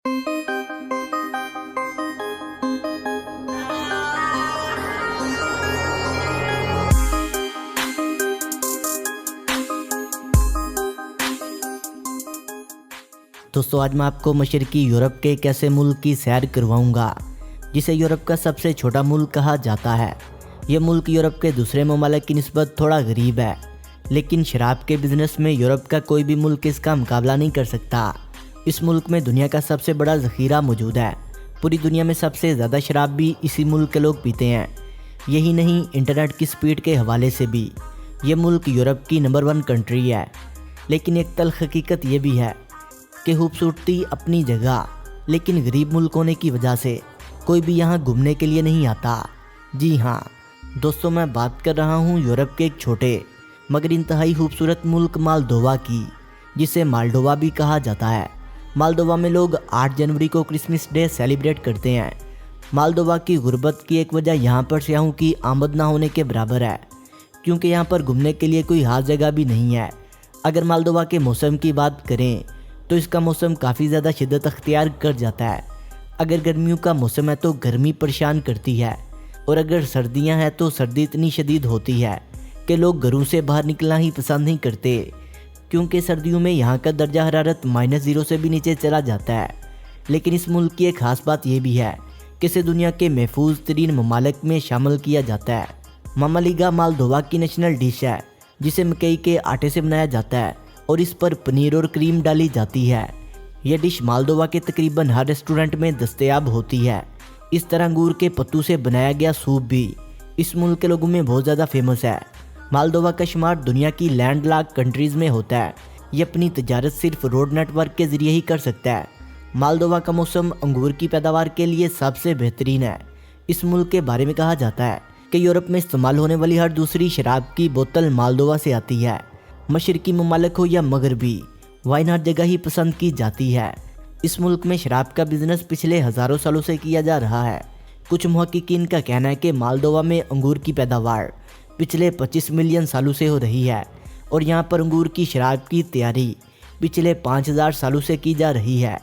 दोस्तों आज मैं आपको मशरकी यूरोप के एक ऐसे मुल्क की सैर करवाऊंगा जिसे यूरोप का सबसे छोटा मुल्क कहा जाता है। यह मुल्क यूरोप के दूसरे ममालिक की निस्बत थोड़ा गरीब है, लेकिन शराब के बिजनेस में यूरोप का कोई भी मुल्क इसका मुकाबला नहीं कर सकता। इस मुल्क में दुनिया का सबसे बड़ा ज़ख़ीरा मौजूद है। पूरी दुनिया में सबसे ज़्यादा शराब भी इसी मुल्क के लोग पीते हैं। यही नहीं, इंटरनेट की स्पीड के हवाले से भी ये मुल्क यूरोप की नंबर 1 कंट्री है। लेकिन एक तल्ख़ हकीकत ये भी है कि खूबसूरती अपनी जगह, लेकिन गरीब मुल्क होने की वजह से कोई भी यहाँ घूमने के लिए नहीं आता। जी हाँ दोस्तों, मैं बात कर रहा हूँ यूरोप के एक छोटे मगर इंतहाई खूबसूरत मुल्क मालदोवा की, जिसे मालडोवा भी कहा जाता है। मालदोवा में लोग 8 जनवरी को क्रिसमस डे सेलिब्रेट करते हैं। मालदोवा की गुर्बत की एक वजह यहाँ पर सयाहों की आमद ना होने के बराबर है, क्योंकि यहाँ पर घूमने के लिए कोई खास जगह भी नहीं है। अगर मालदोवा के मौसम की बात करें तो इसका मौसम काफ़ी ज़्यादा शिद्दत अख्तियार कर जाता है। अगर गर्मियों का मौसम है तो गर्मी परेशान करती है, और अगर सर्दियां हैं तो सर्दी इतनी शदीद होती है कि लोग घरों से बाहर निकलना ही पसंद नहीं करते, क्योंकि सर्दियों में यहाँ का दर्जा हरारत -0 से भी नीचे चला जाता है। लेकिन इस मुल्क की एक ख़ास बात यह भी है कि इसे दुनिया के महफूज तरीन ममालिक में शामिल किया जाता है। मामालिगा मालदोवा की नेशनल डिश है, जिसे मकई के आटे से बनाया जाता है और इस पर पनीर और क्रीम डाली जाती है। यह डिश मालदोवा के तकरीबन हर रेस्टोरेंट में दस्तयाब होती है। इस तरह अंगूर के पत्तों से बनाया गया सूप भी इस मुल्क के लोगों में बहुत ज़्यादा फेमस है। मालदोवा का शुमार दुनिया की लैंडलॉक कंट्रीज़ में होता है। ये अपनी तजारत सिर्फ रोड नेटवर्क के ज़रिए ही कर सकता है। मालदोवा का मौसम अंगूर की पैदावार के लिए सबसे बेहतरीन है। इस मुल्क के बारे में कहा जाता है कि यूरोप में इस्तेमाल होने वाली हर दूसरी शराब की बोतल मालदोवा से आती है। मशरकी ममालिक हो या मगरबी, वाइन हर जगह ही पसंद की जाती है। इस मुल्क में शराब का बिजनेस पिछले हज़ारों सालों से किया जा रहा है। कुछ मुहक्किकीन का कहना है कि मालदोवा में अंगूर की पैदावार पिछले 25 मिलियन सालों से हो रही है, और यहाँ पर अंगूर की शराब की तैयारी पिछले 5000 सालों से की जा रही है।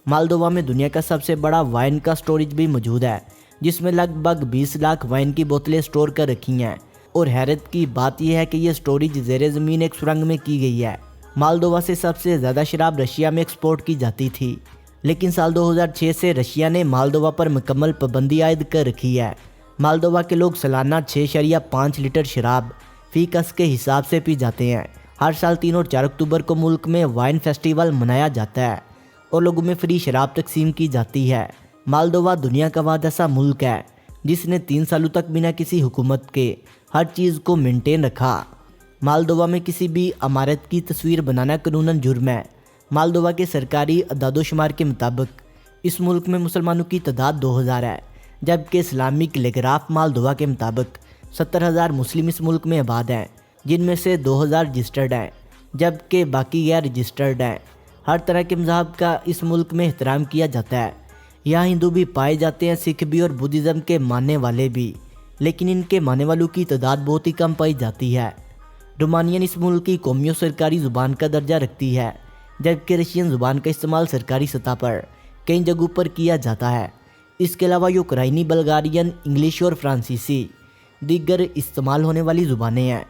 मालदोवा में दुनिया का सबसे बड़ा वाइन का स्टोरेज भी मौजूद है, जिसमें लगभग 20 लाख वाइन की बोतलें स्टोर कर रखी हैं। और हैरत की बात यह है कि यह स्टोरेज ज़ेरे ज़मीन एक सुरंग में की गई है। मालदोवा से सबसे ज़्यादा शराब रशिया में एक्सपोर्ट की जाती थी, लेकिन साल 2006 से रशिया ने मालदोवा पर मुकम्मल पाबंदी आयद कर रखी है। मालदोवा के लोग सालाना 6.5 लीटर शराब फी कस के हिसाब से पी जाते हैं। हर साल 3 और 4 अक्टूबर को मुल्क में वाइन फेस्टिवल मनाया जाता है और लोगों में फ्री शराब तकसीम की जाती है। मालदोवा दुनिया का वाद ऐसा मुल्क है जिसने 3 सालों तक बिना किसी हुकूमत के हर चीज़ को मेंटेन रखा। मालदोवा में किसी भी इमारत की तस्वीर बनाना कानूनन जुर्म है। मालदोवा के सरकारी अदादोशुमार के मुताबिक इस मुल्क में मुसलमानों की तादाद 2000 है, जबकि इस्लामिक टेलीग्राफ मालदोवा के मुताबिक 70,000 मुस्लिम इस मुल्क में आबाद हैं, जिनमें से 2000 रजिस्टर्ड हैं, जबकि बाकी गैर रजिस्टर्ड हैं। हर तरह के मज़हब का इस मुल्क में एहतराम किया जाता है। यहाँ हिंदू भी पाए जाते हैं, सिख भी और बुद्धिज़्म के मानने वाले भी, लेकिन इनके मानने वालों की तादाद बहुत ही कम पाई जाती है। रोमानियन इस मुल्क की कौमी और सरकारी ज़ुबान का दर्जा रखती है, जबकि रशियन ज़ुबान का इस्तेमाल सरकारी सतह पर कई जगहों पर किया जाता है। इसके अलावा यूक्राइनी, बल्गारियन, इंग्लिश और फ्रांसीसी दीगर इस्तेमाल होने वाली ज़ुबानें हैं।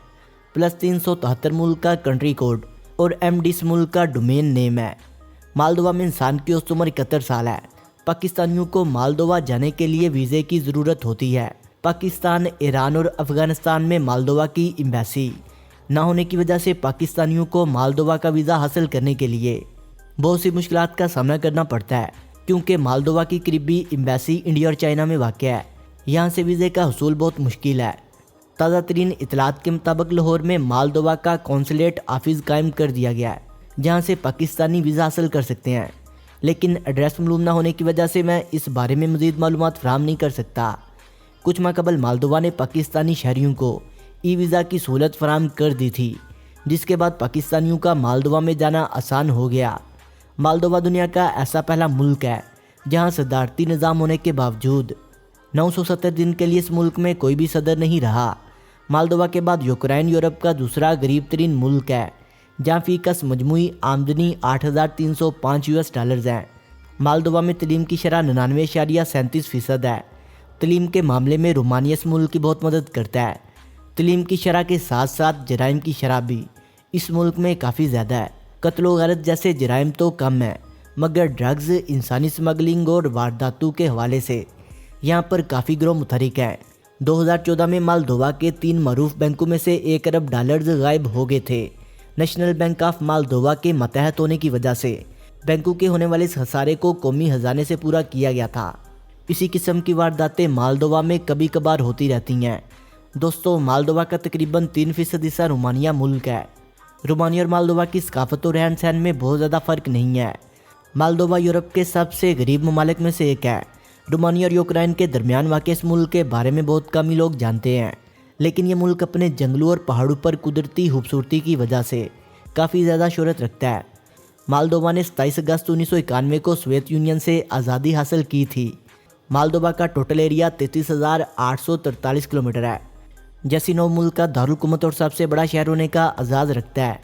प्लस 373 मुल्क का कंट्री कोड और MD इस मुल्क का डोमेन नेम है। मालदोवा में इंसान की औसत उम्र 71 साल है। पाकिस्तानियों को मालदोवा जाने के लिए वीज़े की ज़रूरत होती है। पाकिस्तान, ईरान और अफ़गानिस्तान में मालदोवा की एम्बेसी ना होने की वजह से पाकिस्तानियों को मालदोवा का वीज़ा हासिल करने के लिए बहुत सी मुश्किलात का सामना करना पड़ता है, क्योंकि मालदोवा की करीबी एम्बेसी इंडिया और चाइना में वाक़ है। यहाँ से वीज़े का हसूल बहुत मुश्किल है। ताज़ा तरीन इतलात के मुताबिक लाहौर में मालदोवा का कौंसलेट ऑफिस कायम कर दिया गया है, जहाँ से पाकिस्तानी वीज़ा हासिल कर सकते हैं। लेकिन एड्रेस मालूम ना होने की वजह से मैं इस बारे में मज़ीद मालूमात फराहम नहीं कर सकता। कुछ माह कबल मालदोवा ने पाकिस्तानी शहरियों को वीज़ा की सहूलत फराहम कर दी थी, जिसके बाद पाकिस्तानियों का मालदोवा में जाना आसान हो गया। मालदोवा दुनिया का ऐसा पहला मुल्क है जहां सदारती निज़ाम होने के बावजूद 970 दिन के लिए इस मुल्क में कोई भी सदर नहीं रहा। मालदोवा के बाद यूक्रेन यूरोप का दूसरा गरीब तरीन मुल्क है, जहाँ फीकस मजमूई आमदनी $8,305 है। मालदोवा में तलीम की शरह 99.37% है। तलीम के मामले में रोमानिया इस मुल्क की बहुत मदद करता है। तलीम की शरह के साथ साथ जराइम की शरह भी इस मुल्क में काफ़ी ज़्यादा है। कत्ल व गारत जैसे जराइम तो कम है, मगर ड्रग्स, इंसानी स्मगलिंग और वारदातों के हवाले से यहाँ पर काफ़ी गिरोह मुतहरिक हैं। 2014 में मालदोवा के 3 मरूफ बैंकों में से $1 अरब गायब हो गए थे। नेशनल बैंक ऑफ मालदोवा के मतहत होने की वजह से बैंकों के होने वाले इस खसारे को कौमी खजाने से पूरा किया गया था। इसी किस्म की वारदातें मालदोवा में कभी कभार होती रहती हैं। दोस्तों, मालदोवा का तकरीबन 3% हिस्सा रोमानिया मुल्क है। रोमानिया और मालदोवा की सकाफत और रहन सहन में बहुत ज़्यादा फ़र्क नहीं है। मालदोवा यूरोप के सबसे गरीब ममालिक में से एक है। रोमानिया और यूक्रेन के दरमियान वाक़ इस मुल्क के बारे में बहुत कम ही लोग जानते हैं, लेकिन ये मुल्क अपने जंगलों और पहाड़ों पर कुदरती खूबसूरती की वजह से काफ़ी ज़्यादा शोहरत रखता है। मालदोवा ने 27 अगस्त 1991 को सोवियत यूनियन से आज़ादी हासिल की थी। मालदोवा का टोटल एरिया 33,843 किलोमीटर है। जैसी नौ मुल्क का दारुलकुमत और सबसे बड़ा शहर होने का एजाज़ रखता है।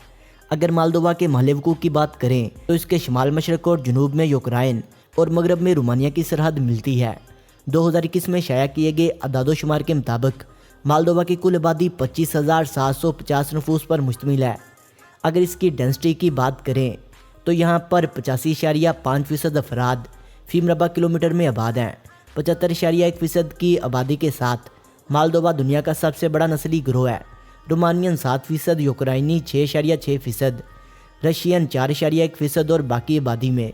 अगर मालदोवा के महल वकूफ़ की बात करें तो इसके शुमाल मशरक़ और जनूब में यूक्रेन और मगरब में रोमानिया की सरहद मिलती है। 2021 में शाया किए गए अदादोशुमार के मुताबिक मालदोवा की कुल आबादी 25,750 नफूस पर मुश्तमिल है। अगर इसकी डेंसिटी की बात करें तो यहाँ पर 85.5% अफराद फी मरबा किलोमीटर में आबाद हैं। 75.1% की आबादी के साथ मालदोवा दुनिया का सबसे बड़ा नस्ली गिरोह है। रोमानियन 7%, यूक्रेनी 6.6%, रशियन 4.1% और बाकी आबादी में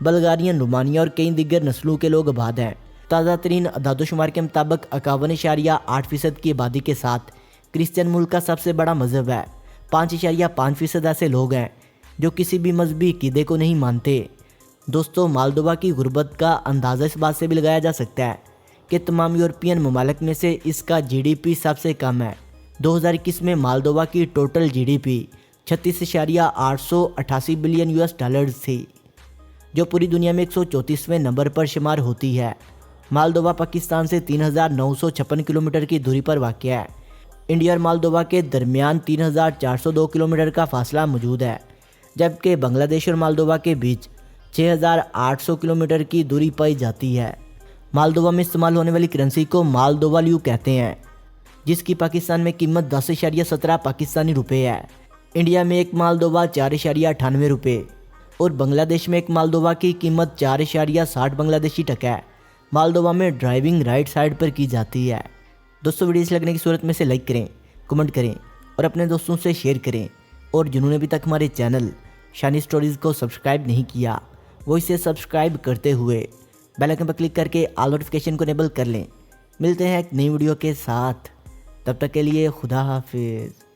बल्गारियन, रोमानिया और कई दिगर नस्लों के लोग आबाद हैं। ताज़ा तरीन अदादोशुमार के मुताबिक 51.8% की आबादी के साथ क्रिश्चियन मुल्क का सबसे बड़ा मजहब है। 5.5% ऐसे लोग हैं जो किसी भी मजहबी अकीदे को नहीं मानते। दोस्तों, मालदोवा की गुर्बत का अंदाज़ा इस बात से भी लगाया जा सकता है कि तमाम यूरोपियन ममालिक में से इसका GDP सबसे कम है। 2021 में मालदोवा की टोटल GDP 36.888 बिलियन $, थी, जो पूरी दुनिया में 134वें नंबर पर शुमार होती है। मालदोवा पाकिस्तान से 3,956 किलोमीटर की दूरी पर वाक़ है। इंडिया और मालदोवा के दरमियान 3,402 किलोमीटर का फासला मौजूद है, जबकि बांग्लादेश और मालदोवा के बीच 6,800 किलोमीटर की दूरी पाई जाती है। मालदोवा में इस्तेमाल होने वाली करेंसी को मालदोवाल्यू कहते हैं, जिसकी पाकिस्तान में कीमत 10.17 पाकिस्तानी रुपये है। इंडिया में एक मालदोवा 4.98 रुपये और बांग्लादेश में एक मालदोवा की कीमत 4.60 बांग्लादेशी टका है। मालदोवा में ड्राइविंग राइट साइड पर की जाती है। दोस्तों, वीडियो लगने की सूरत में से लाइक करें, कमेंट करें और अपने दोस्तों से शेयर करें। और जिन्होंने अभी तक हमारे चैनल शानी स्टोरीज़ को सब्सक्राइब नहीं किया, वो इसे सब्सक्राइब करते हुए बेल आइकन पर क्लिक करके ऑल नोटिफिकेशन को इनेबल कर लें। मिलते हैं एक नई वीडियो के साथ, तब तक के लिए खुदा हाफिज़।